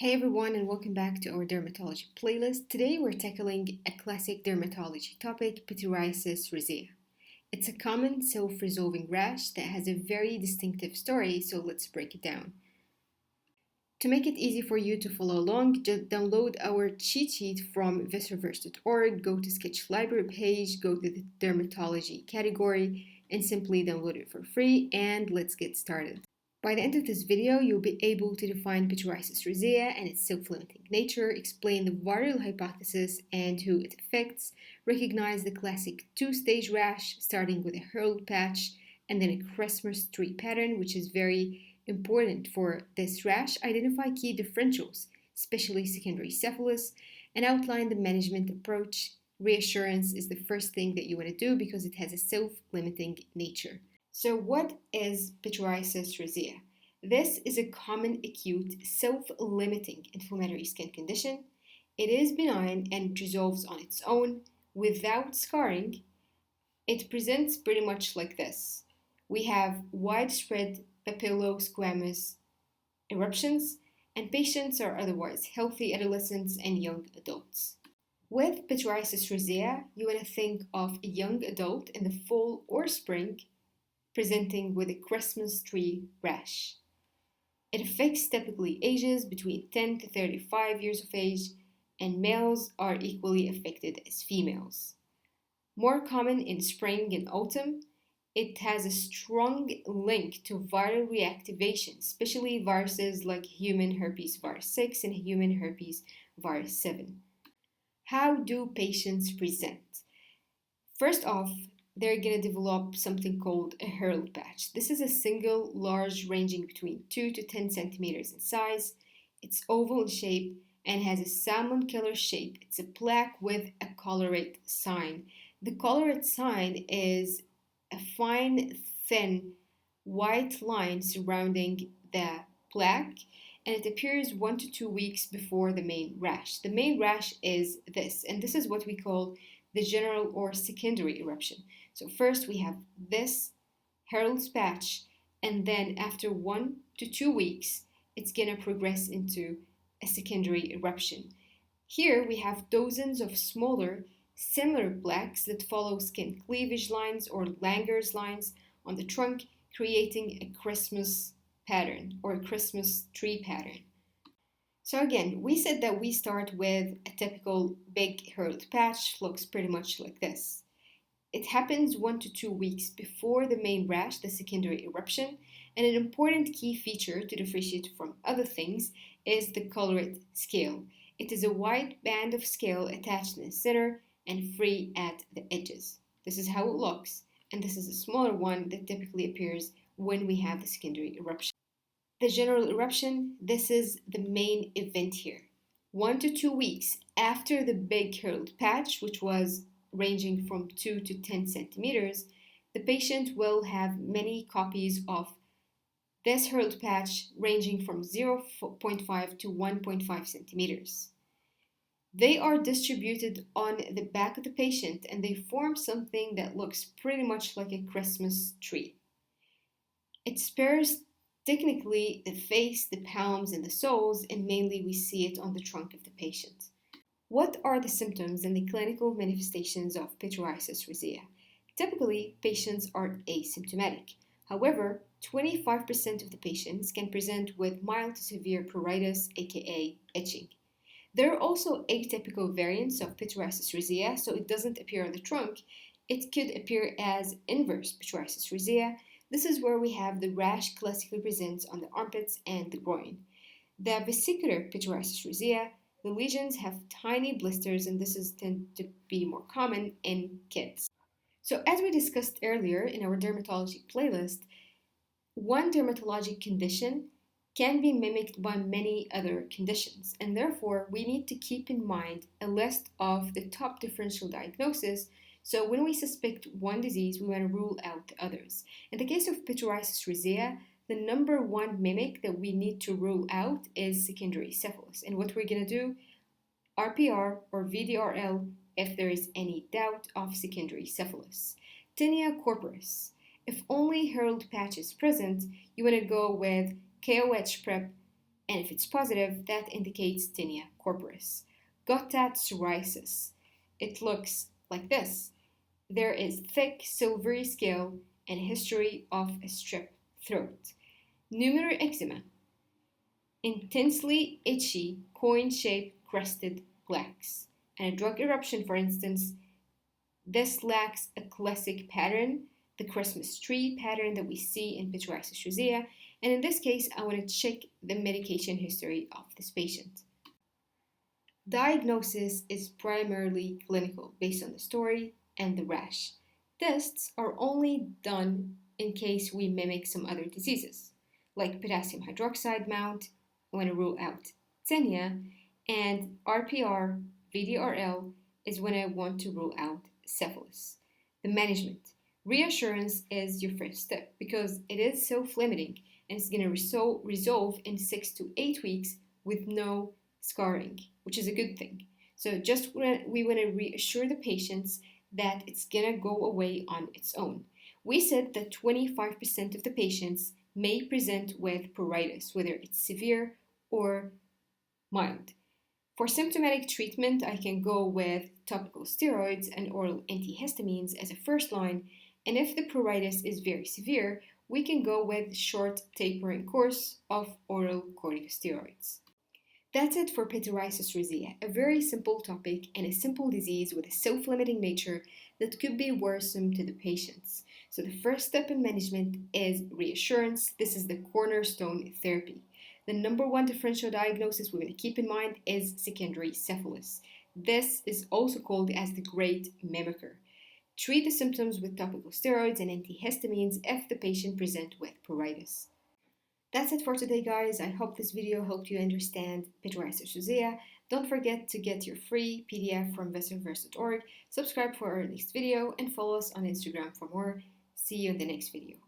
Hey everyone, and welcome back to our dermatology playlist. Today we're tackling a classic dermatology topic, Pityriasis Rosea. It's a common self-resolving rash that has a very distinctive story, so let's break it down. To make it easy for you to follow along, just download our cheat sheet from Visceraverse.org, go to Sketch Library page, go to the dermatology category, and simply download it for free, and let's get started. By the end of this video, you'll be able to define Pityriasis rosea and its self-limiting nature, explain the viral hypothesis and who it affects, recognize the classic two-stage rash, starting with a Herald patch and then a Christmas tree pattern, which is very important for this rash, identify key differentials, especially secondary syphilis, and outline the management approach. Reassurance is the first thing that you want to do because it has a self-limiting nature. So what is Pityriasis rosea? This is a common acute self-limiting inflammatory skin condition. It is benign and resolves on its own without scarring. It presents pretty much like this. We have widespread papillosquamous eruptions, and patients are otherwise healthy adolescents and young adults. With Pityriasis rosea, you want to think of a young adult in the fall or spring presenting with a Christmas tree rash. It affects typically ages between 10 to 35 years of age, and males are equally affected as females. More common in spring and autumn, it has a strong link to viral reactivation, especially viruses like human herpes virus 6 and human herpes virus 7. How do patients present? First off, they're going to develop something called a Herald patch. This is a single large ranging between 2 to 10 centimeters in size. It's oval in shape and has a salmon color shape. It's a plaque with a colorate sign. The colorate sign is a fine, thin, white line surrounding the plaque, and it appears 1 to 2 weeks before the main rash. The main rash is this, and this is what we call the general or secondary eruption. So first we have this Herald's patch, and then after 1 to 2 weeks, it's going to progress into a secondary eruption. Here we have dozens of smaller, similar plaques that follow skin cleavage lines or Langer's lines on the trunk, creating a Christmas pattern or a Christmas tree pattern. So again, we said that we start with a typical big Herald patch, looks pretty much like this. It happens 1 to 2 weeks before the main rash, the secondary eruption, and an important key feature to differentiate from other things is the colorate scale. It is a white band of scale attached in the center and free at the edges. This is how it looks, and this is a smaller one that typically appears when we have the secondary eruption. The general eruption, this is the main event here. 1 to 2 weeks after the big Herald patch, which was ranging from 2 to 10 centimeters, the patient will have many copies of this Herald patch ranging from 0.5 to 1.5 centimeters. They are distributed on the back of the patient and they form something that looks pretty much like a Christmas tree. It spares technically the face, the palms, and the soles, and mainly we see it on the trunk of the patient. What are the symptoms and the clinical manifestations of Pityriasis rosea? Typically, patients are asymptomatic. However, 25% of the patients can present with mild to severe pruritus, aka itching. There are also atypical variants of Pityriasis rosea, so it doesn't appear on the trunk. It could appear as inverse Pityriasis rosea. This is where we have the rash classically presents on the armpits and the groin. The vesicular Pityriasis rosea, the lesions have tiny blisters, and this is tend to be more common in kids. So as we discussed earlier in our dermatology playlist, one dermatologic condition can be mimicked by many other conditions, and therefore we need to keep in mind a list of the top differential diagnoses. So when we suspect one disease, we want to rule out the others. In the case of Pityriasis rosea, the number one mimic that we need to rule out is secondary syphilis. And what we're going to do, RPR or VDRL if there is any doubt of secondary syphilis. Tinea corporis. If only Herald patch is present, you want to go with KOH prep and if it's positive, that indicates Tinea corporis. Gottat psoriasis. It looks like this. There is thick, silvery scale and history of a strep throat. Numerous eczema. Intensely itchy, coin-shaped crested plaques. And a drug eruption, for instance, this lacks a classic pattern, the Christmas tree pattern that we see in Pityriasis Rosea, and in this case, I want to check the medication history of this patient. Diagnosis is primarily clinical based on the story and the rash. Tests are only done in case we mimic some other diseases, like potassium hydroxide mount, I want to rule out Tinea, and RPR, VDRL is when I want to rule out Syphilis. The management. Reassurance is your first step because it is self-limiting and it's going to resolve in 6 to 8 weeks with no scarring, which is a good thing. So we want to reassure the patients that it's going to go away on its own. We said that 25% of the patients may present with pruritus, whether it's severe or mild. For symptomatic treatment, I can go with topical steroids and oral antihistamines as a first line, and if the pruritus is very severe, we can go with short tapering course of oral corticosteroids. That's it for Pityriasis Rosea, a very simple topic and a simple disease with a self-limiting nature that could be worrisome to the patients. So the first step in management is reassurance. This is the cornerstone therapy. The number one differential diagnosis we're going to keep in mind is secondary syphilis. This is also called as the great mimicker. Treat the symptoms with topical steroids and antihistamines if the patient presents with pruritus. That's it for today, guys. I hope this video helped you understand Pityriasis Rosea. Don't forget to get your free PDF from Visceraverse.org, subscribe for our next video, and follow us on Instagram for more. See you in the next video.